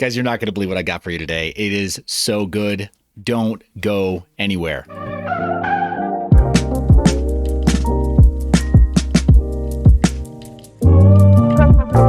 Guys, you're not going to believe what I got for you today. It is so good. Don't go anywhere.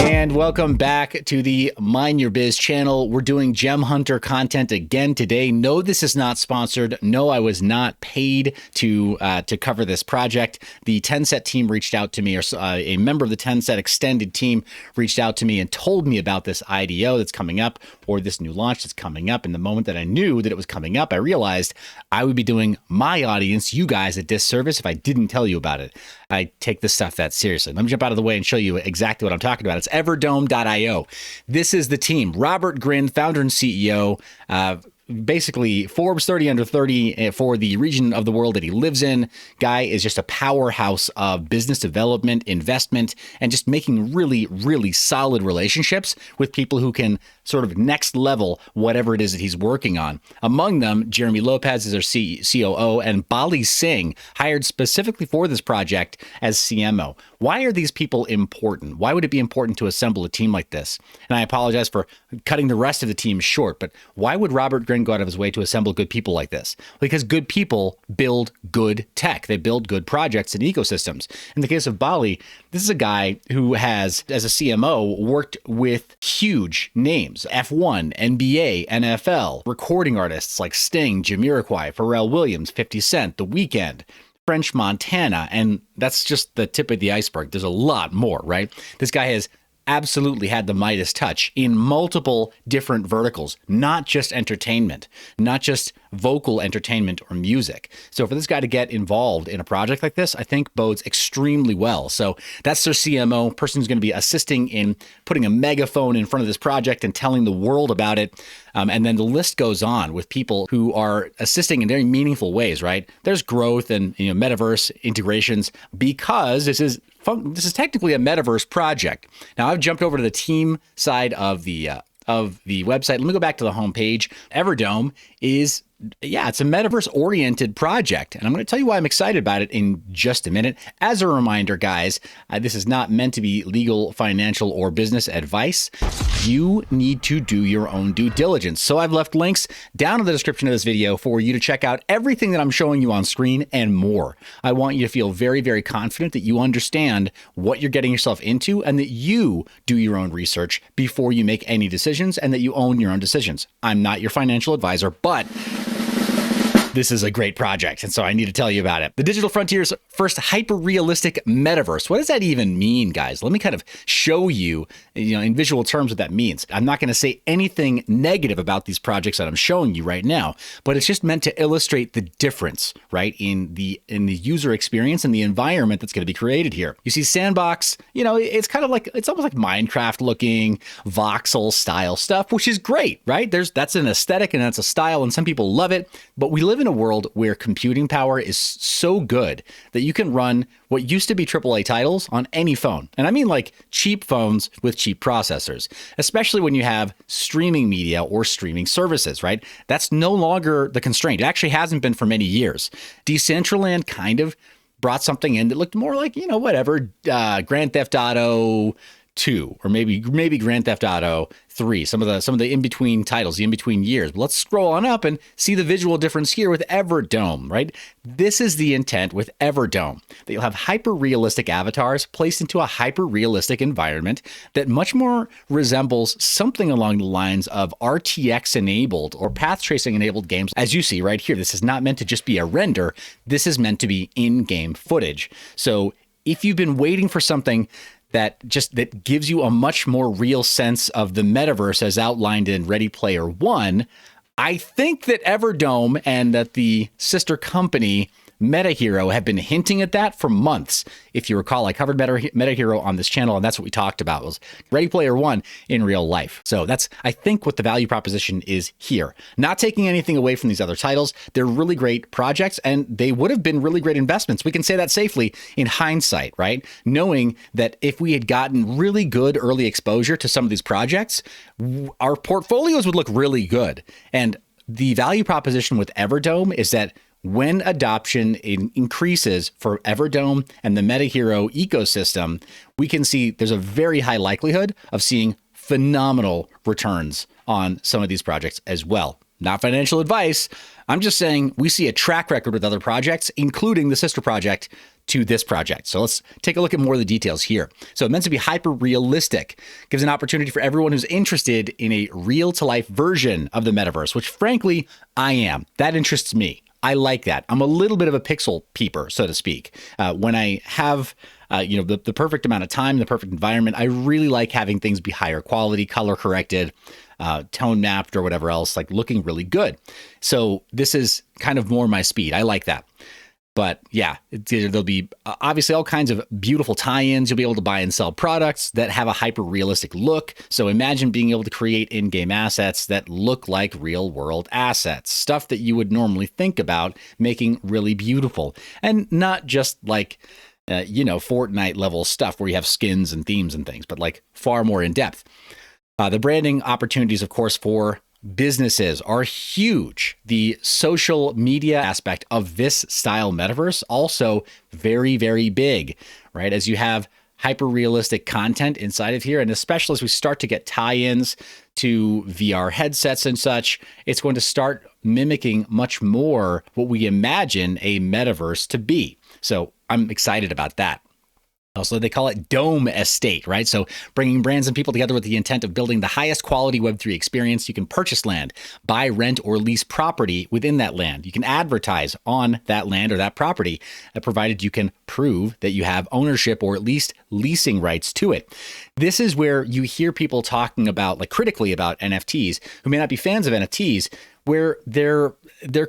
And welcome back to the Mine Your Biz channel. We're doing Gem Hunter content again today. No, this is not sponsored. No, I was not paid to cover this project. The Tenset team reached out to me, or a member of the Tenset extended team reached out to me and told me about this IDO that's coming up, or this new launch that's coming up. And the moment that I knew that it was coming up, I realized I would be doing my audience, you guys, a disservice if I didn't tell you about it. I take this stuff that seriously. Let me jump out of the way and show you exactly what I'm talking about. It's Everdome.io. This is the team. Robert Grin, founder and CEO, basically Forbes 30 under 30 for the region of the world that he lives in. Guy is just a powerhouse of business development, investment, and just making really, really solid relationships with people who can sort of next level whatever it is that he's working on. Among them, Jeremy Lopez is our COO, and Bali Singh, hired specifically for this project as CMO. Why are these people important? Why would it be important to assemble a team like this? And I apologize for cutting the rest of the team short, but why would Robert Grin go out of his way to assemble good people like this? Because good people build good tech. They build good projects and ecosystems. In the case of Bali, this is a guy who has, as a CMO, worked with huge names: F1, NBA, NFL, recording artists like Sting, Jamiroquai, Pharrell Williams, 50 Cent, The Weeknd, French Montana, and that's just the tip of the iceberg. There's a lot more, right? This guy has absolutely had the Midas touch in multiple different verticals, not just entertainment, not just vocal entertainment or music. So for this guy to get involved in a project like this, I think bodes extremely well. So that's their CMO, person who's going to be assisting in putting a megaphone in front of this project and telling the world about it. And then the list goes on with people who are assisting in very meaningful ways, right? There's growth and metaverse integrations, because this is technically a metaverse project. Now, I've jumped over to the team side of the website. Let me go back to the homepage. Everdome is, it's a metaverse-oriented project, and I'm going to tell you why I'm excited about it in just a minute. As a reminder, guys, this is not meant to be legal, financial, or business advice. You need to do your own due diligence. So I've left links down in the description of this video for you to check out everything that I'm showing you on screen and more. I want you to feel very, very confident that you understand what you're getting yourself into, and that you do your own research before you make any decisions, and that you own your own decisions. I'm not your financial advisor, but this is a great project, and so I need to tell you about it. The Digital Frontier's first hyper-realistic metaverse. What does that even mean, guys? Let me kind of show you, in visual terms what that means. I'm not going to say anything negative about these projects that I'm showing you right now, but it's just meant to illustrate the difference, right, in the user experience and the environment that's going to be created here. You see Sandbox, it's kind of like, it's almost like Minecraft-looking, voxel-style stuff, which is great, right? That's an aesthetic and that's a style, and some people love it, but we live in a world where computing power is so good that you can run what used to be AAA titles on any phone. And I mean like cheap phones with cheap processors, especially when you have streaming media or streaming services, right? That's no longer the constraint. It actually hasn't been for many years. Decentraland kind of brought something in that looked more like, Grand Theft Auto 2, or maybe Grand Theft Auto 3, some of the in-between titles, the in-between years. But let's scroll on up and see the visual difference here with Everdome, right? This is the intent with Everdome, that you'll have hyper-realistic avatars placed into a hyper-realistic environment that much more resembles something along the lines of RTX-enabled or path tracing-enabled games. As you see right here, this is not meant to just be a render. This is meant to be in-game footage. So if you've been waiting for something that gives you a much more real sense of the metaverse as outlined in Ready Player One, I think that Everdome and that the sister company MetaHero have been hinting at that for months. If you recall, I covered MetaHero on this channel, and that's what we talked about, was Ready Player One in real life. So that's, I think, what the value proposition is here. Not taking anything away from these other titles. They're really great projects, and they would have been really great investments. We can say that safely in hindsight, right? Knowing that if we had gotten really good early exposure to some of these projects, our portfolios would look really good. And the value proposition with Everdome is that when adoption increases for Everdome and the MetaHero ecosystem, we can see there's a very high likelihood of seeing phenomenal returns on some of these projects as well. Not financial advice. I'm just saying we see a track record with other projects, including the sister project to this project. So let's take a look at more of the details here. So it's meant to be hyper realistic, gives an opportunity for everyone who's interested in a real to life version of the metaverse, which frankly, I am. That interests me. I like that. I'm a little bit of a pixel peeper, so to speak. When I have the perfect amount of time, the perfect environment, I really like having things be higher quality, color corrected, tone mapped, or whatever else, like looking really good. So this is kind of more my speed. I like that. But yeah, there'll be obviously all kinds of beautiful tie-ins. You'll be able to buy and sell products that have a hyper-realistic look. So imagine being able to create in-game assets that look like real-world assets, stuff that you would normally think about making really beautiful, and not just like Fortnite level stuff where you have skins and themes and things, but like far more in depth. The branding opportunities, of course, for businesses are huge. The social media aspect of this style metaverse also very, very big, right? As you have hyper realistic content inside of here, and especially as we start to get tie-ins to VR headsets and such, it's going to start mimicking much more what we imagine a metaverse to be. So I'm excited about that. Also, they call it Dome Estate, right? So bringing brands and people together with the intent of building the highest quality Web3 experience. You can purchase land, buy, rent, or lease property within that land. You can advertise on that land or that property, provided you can prove that you have ownership or at least leasing rights to it. This is where you hear people talking about, like critically about NFTs, who may not be fans of NFTs, where their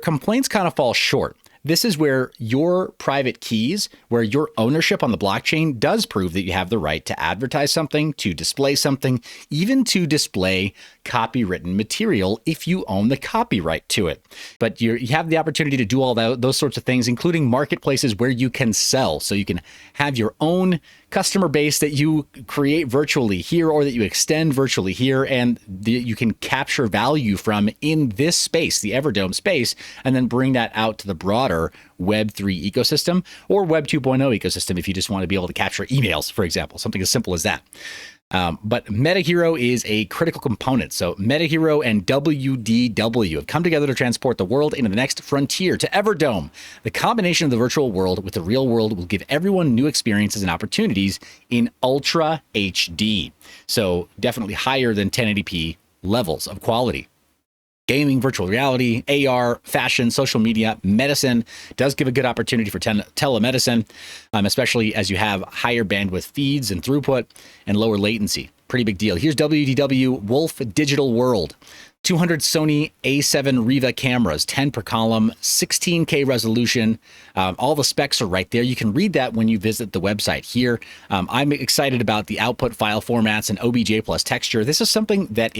complaints kind of fall short. This is where your private keys, where your ownership on the blockchain does prove that you have the right to advertise something, to display something, even to display copywritten material if you own the copyright to it. But you have the opportunity to do all those sorts of things, including marketplaces where you can sell. So you can have your own customer base that you create virtually here or that you extend virtually here, and you can capture value from in this space, the Everdome space, and then bring that out to the broader Web3 ecosystem or Web 2.0 ecosystem if you just want to be able to capture emails, for example, something as simple as that. But MetaHero is a critical component. So MetaHero and WDW have come together to transport the world into the next frontier, to Everdome. The combination of the virtual world with the real world will give everyone new experiences and opportunities in Ultra HD. So definitely higher than 1080p levels of quality. Gaming, virtual reality, AR, fashion, social media, medicine does give a good opportunity for telemedicine, especially as you have higher bandwidth feeds and throughput and lower latency. Pretty big deal. Here's WDW Wolf Digital World. 200 Sony A7 Riva cameras, 10 per column, 16K resolution. All the specs are right there. You can read that when you visit the website here. I'm excited about the output file formats and OBJ plus texture. This is something that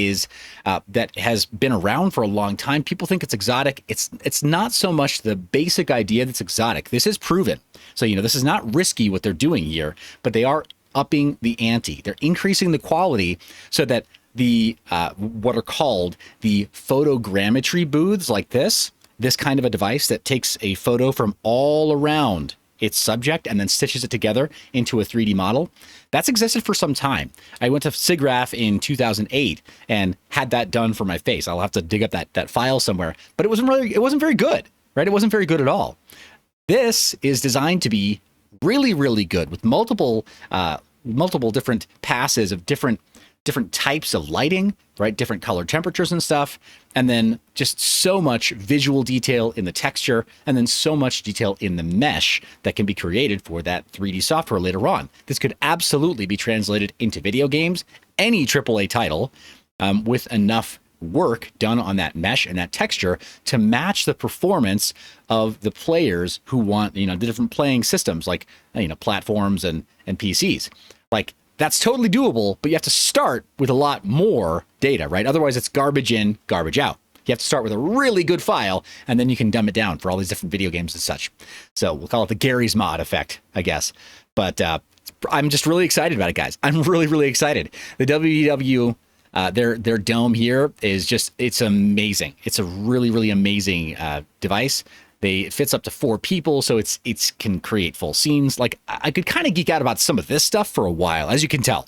has been around for a long time. People think it's exotic. It's not so much the basic idea that's exotic. This is proven. So, this is not risky what they're doing here, but they are upping the ante. They're increasing the quality so that the what are called the photogrammetry booths, like this kind of a device that takes a photo from all around its subject and then stitches it together into a 3D model. That's existed for some time. I went to SIGGRAPH in 2008 and had that done for my face. I'll have to dig up that file somewhere, but it wasn't very good, right? It wasn't very good at all. This is designed to be really, really good with multiple different passes of different types of lighting, right? Different color temperatures and stuff. And then just so much visual detail in the texture, and then so much detail in the mesh that can be created for that 3D software later on. This could absolutely be translated into video games, any AAA title, with enough work done on that mesh and that texture to match the performance of the players who want, the different playing systems like, platforms and PCs. Like, that's totally doable, but you have to start with a lot more data, right? Otherwise, it's garbage in, garbage out. You have to start with a really good file, and then you can dumb it down for all these different video games and such. So we'll call it the Gary's Mod effect, I guess. But I'm just really excited about it, guys. I'm really, really excited. The WDW, their dome here is just, it's amazing. It's a really, really amazing device. It fits up to 4 people, so it can create full scenes. Like, I could kind of geek out about some of this stuff for a while, as you can tell,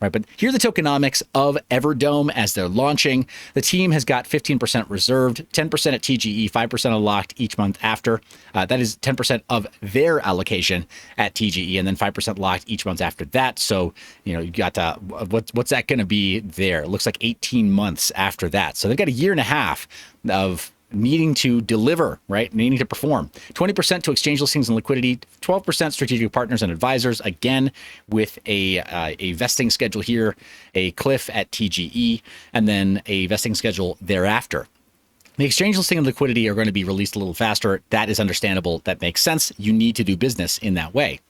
right? But here are the tokenomics of Everdome as they're launching. The team has got 15% reserved, 10% at TGE, 5% unlocked each month after. That is 10% of their allocation at TGE, and then 5% locked each month after that. So, you know, you got what's that going to be there? It looks like 18 months after that. So they've got a year and a half of needing to deliver, right? Needing to perform. 20% to exchange listings and liquidity, 12% strategic partners and advisors, again, with a vesting schedule here, a cliff at TGE, and then a vesting schedule thereafter. The exchange listing and liquidity are going to be released a little faster. That is understandable. That makes sense. You need to do business in that way,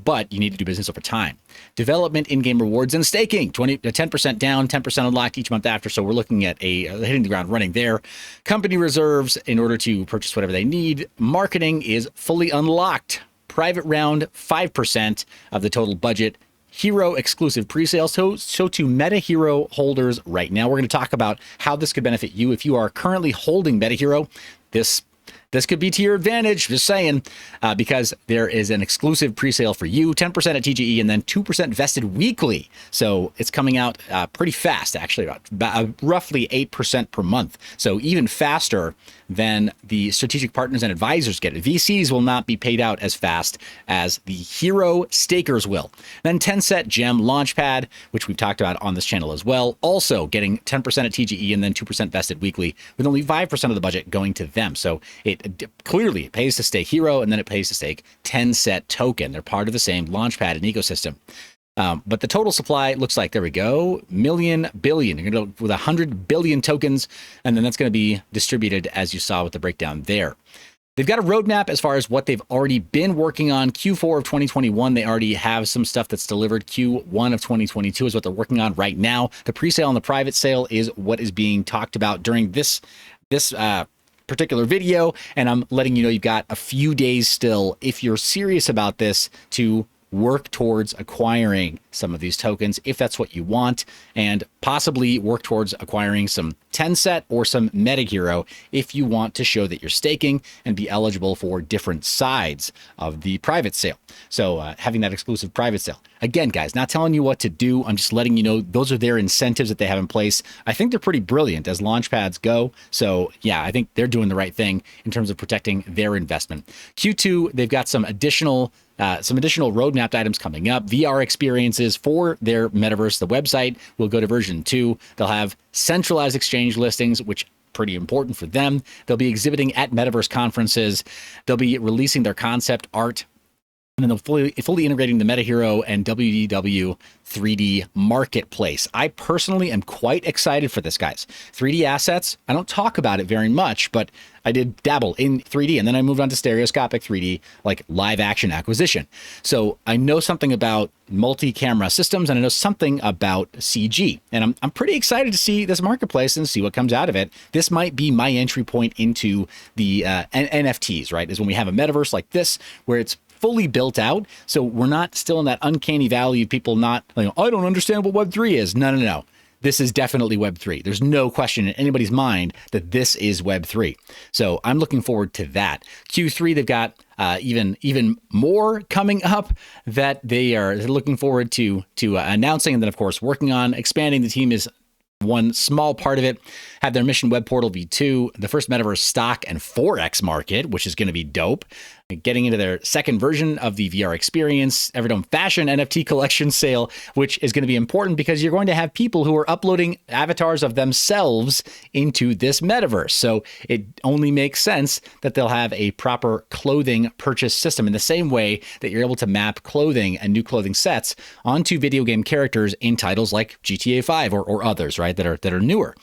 but you need to do business over time. Development, in-game rewards, and staking, 10% down, 10% unlocked each month after. So we're looking at hitting the ground running there. Company reserves in order to purchase whatever they need. Marketing is fully unlocked. Private round, 5% of the total budget. Hero exclusive presale. So to Meta Hero holders right now, we're going to talk about how this could benefit you. If you are currently holding Meta Hero, this could be to your advantage, just saying, because there is an exclusive presale for you, 10% at TGE, and then 2% vested weekly. So it's coming out pretty fast, actually, about roughly 8% per month. So even faster than the strategic partners and advisors get it. VCs will not be paid out as fast as the hero stakers will. Then Tenset Gem Launchpad, which we've talked about on this channel as well, also getting 10% at TGE and then 2% vested weekly, with only 5% of the budget going to them. So it clearly pays to stake hero, and then it pays to stake Tenset token. They're part of the same launchpad and ecosystem. But the total supply looks like, there we go, billion. You're going to go with 100 billion tokens, and then that's going to be distributed as you saw with the breakdown there. They've got a roadmap as far as what they've already been working on. Q4 of 2021, they already have some stuff that's delivered. Q1 of 2022 is what they're working on right now. The presale and the private sale is what is being talked about during this particular video, and I'm letting you know you've got a few days still, if you're serious about this, to work towards acquiring some of these tokens if that's what you want, and possibly work towards acquiring some Tenset or some Meta Hero if you want to show that you're staking and be eligible for different sides of the private sale. So having that exclusive private sale. Again, guys, not telling you what to do. I'm just letting you know those are their incentives that they have in place. I think they're pretty brilliant as launchpads go. So yeah, I think they're doing the right thing in terms of protecting their investment. Q2, they've got some additional roadmap items coming up. VR experiences for their metaverse. The website will go to version 2. They'll have centralized exchange listings, which pretty important for them. They'll be exhibiting at metaverse conferences. They'll be releasing their concept art, and then they'll fully integrating the Meta Hero and WDW 3D marketplace. I personally am quite excited for this, guys. 3D assets, I don't talk about it very much, but I did dabble in 3D, and then I moved on to stereoscopic 3D, like live action acquisition. So I know something about multi-camera systems, and I know something about CG, and I'm pretty excited to see this marketplace and see what comes out of it. This might be my entry point into the NFTs, right? Is when we have a metaverse like this, where it's fully built out. So we're not still in that uncanny valley of people not like, I don't understand what Web3 is. No. This is definitely Web3. There's no question in anybody's mind that this is Web3. So I'm looking forward to that. Q3, they've got even more coming up that they're looking forward to announcing, and then of course working on. Expanding the team is one small part of it. Have their Mission Web Portal V2, the first metaverse stock and Forex market, which is going to be dope. Getting into their second version of the VR experience, Everdome Fashion NFT collection sale, which is going to be important because you're going to have people who are uploading avatars of themselves into this metaverse. So it only makes sense that they'll have a proper clothing purchase system in the same way that you're able to map clothing and new clothing sets onto video game characters in titles like GTA 5 or others, right, that are newer.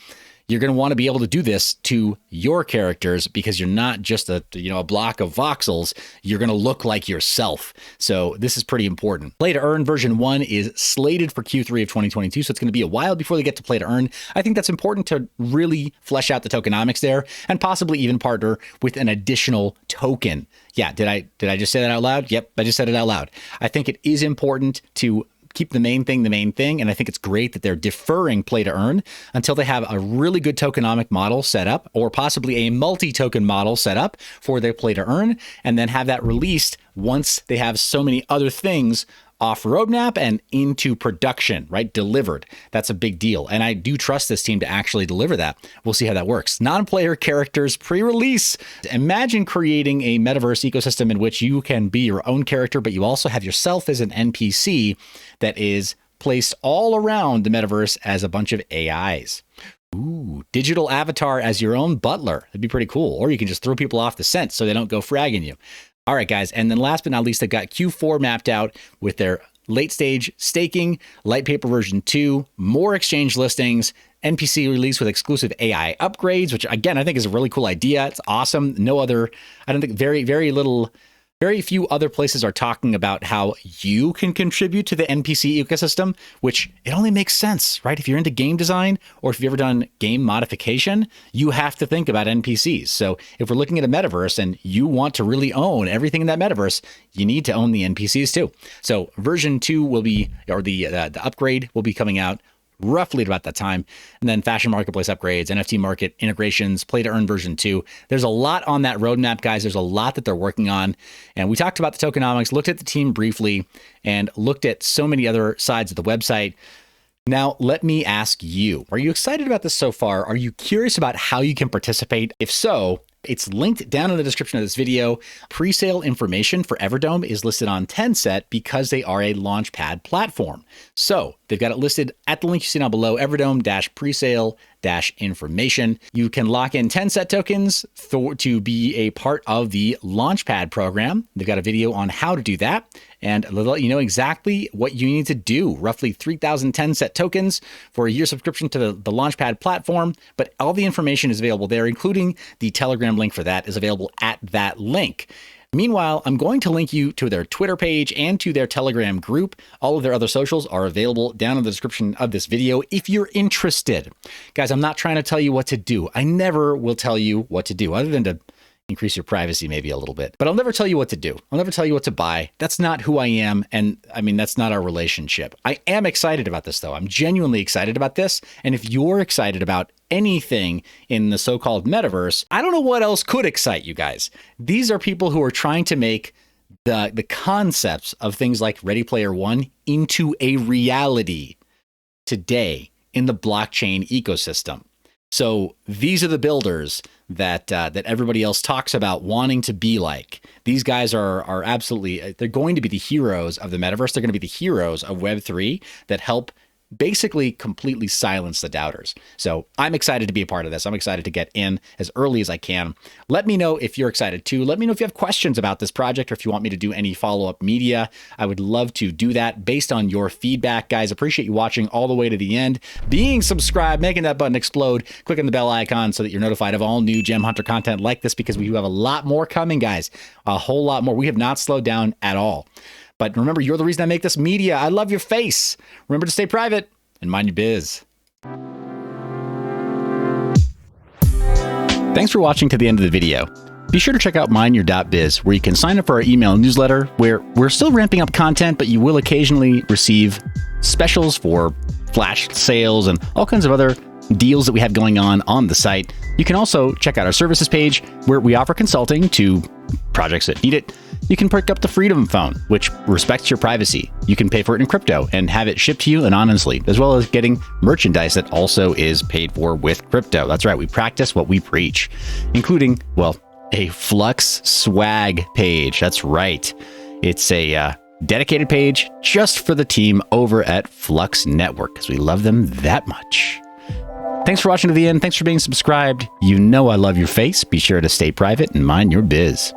You're going to want to be able to do this to your characters because you're not just a block of voxels. You're going to look like yourself. So this is pretty important. Play to Earn version 1 is slated for Q3 of 2022. So it's going to be a while before they get to Play to Earn. I think that's important to really flesh out the tokenomics there and possibly even partner with an additional token. Yeah, did I just say that out loud? Yep, I just said it out loud. I think it is important to keep the main thing, and I think it's great that they're deferring Play to Earn until they have a really good tokenomic model set up, or possibly a multi-token model set up for their Play to Earn, and then have that released once they have so many other things off roadmap and into production, right? Delivered. That's a big deal. And I do trust this team to actually deliver that. We'll see how that works. Non-player characters pre-release. Imagine creating a metaverse ecosystem in which you can be your own character, but you also have yourself as an NPC that is placed all around the metaverse as a bunch of AIs. Ooh, digital avatar as your own butler. That'd be pretty cool. Or you can just throw people off the scent so they don't go fragging you. All right, guys. And then last but not least, they've got Q4 mapped out with their late stage staking, light paper version 2, more exchange listings, NPC release with exclusive AI upgrades, which again, I think is a really cool idea. It's awesome. No other, I don't think very few other places are talking about how you can contribute to the NPC ecosystem, which it only makes sense, right? If you're into game design or if you've ever done game modification, you have to think about NPCs. So if we're looking at a metaverse and you want to really own everything in that metaverse, you need to own the NPCs too. So version 2 will be, or the upgrade will be coming out roughly at about that time. And then fashion marketplace upgrades, NFT market integrations, play to earn version 2. There's a lot on that roadmap, guys. There's a lot that they're working on. And we talked about the tokenomics, looked at the team briefly, and looked at so many other sides of the website. Now, let me ask you, are you excited about this so far? Are you curious about how you can participate? If so, it's linked down in the description of this video. Pre-sale information for Everdome is listed on Tenset because they are a launchpad platform. So they've got it listed at the link you see down below, Everdome-presale-information. You can lock in Tenset tokens to be a part of the launchpad program. They've got a video on how to do that, and they'll let you know exactly what you need to do. Roughly 3,000 Tenset tokens for a year subscription to the launchpad platform, but all the information is available there, including the Telegram link for that is available at that link. Meanwhile, I'm going to link you to their Twitter page and to their Telegram group. All of their other socials are available down in the description of this video if you're interested. Guys, I'm not trying to tell you what to do. I never will tell you what to do, other than to increase your privacy maybe a little bit. But I'll never tell you what to do. I'll never tell you what to buy. That's not who I am. And I mean, that's not our relationship. I am excited about this, though. I'm genuinely excited about this. And if you're excited about anything in the so-called metaverse, I don't know what else could excite you guys. These are people who are trying to make the concepts of things like Ready Player One into a reality today in the blockchain ecosystem. So these are the builders that everybody else talks about wanting to be like. These guys are absolutely, they're going to be the heroes of the metaverse. They're going to be the heroes of Web3 that help basically completely silence the doubters. So I'm excited to be a part of this. I'm excited to get in as early as I can. Let me know if you're excited too. Let me know if you have questions about this project or if you want me to do any follow-up media. I would love to do that based on your feedback, guys. Appreciate you watching all the way to the end, being subscribed, making that button explode, clicking the bell icon so that you're notified of all new Gem Hunter content like this, because we do have a lot more coming, guys. A whole lot more. We have not slowed down at all. But remember, you're the reason I make this media. I love your face. Remember to stay private and mind your biz. Thanks for watching to the end of the video. Be sure to check out mineyour.biz, where you can sign up for our email newsletter, where we're still ramping up content, but you will occasionally receive specials for flash sales and all kinds of other deals that we have going on the site. You can also check out our services page, where we offer consulting to projects that need it. You can pick up the Freedom Phone, which respects your privacy. You can pay for it in crypto and have it shipped to you anonymously, as well as getting merchandise that also is paid for with crypto. That's right, we practice what we preach, including, well, a Flux swag page. That's right. It's a dedicated page just for the team over at Flux Network, because we love them that much. Thanks for watching to the end. Thanks for being subscribed. You know I love your face. Be sure to stay private and mind your biz.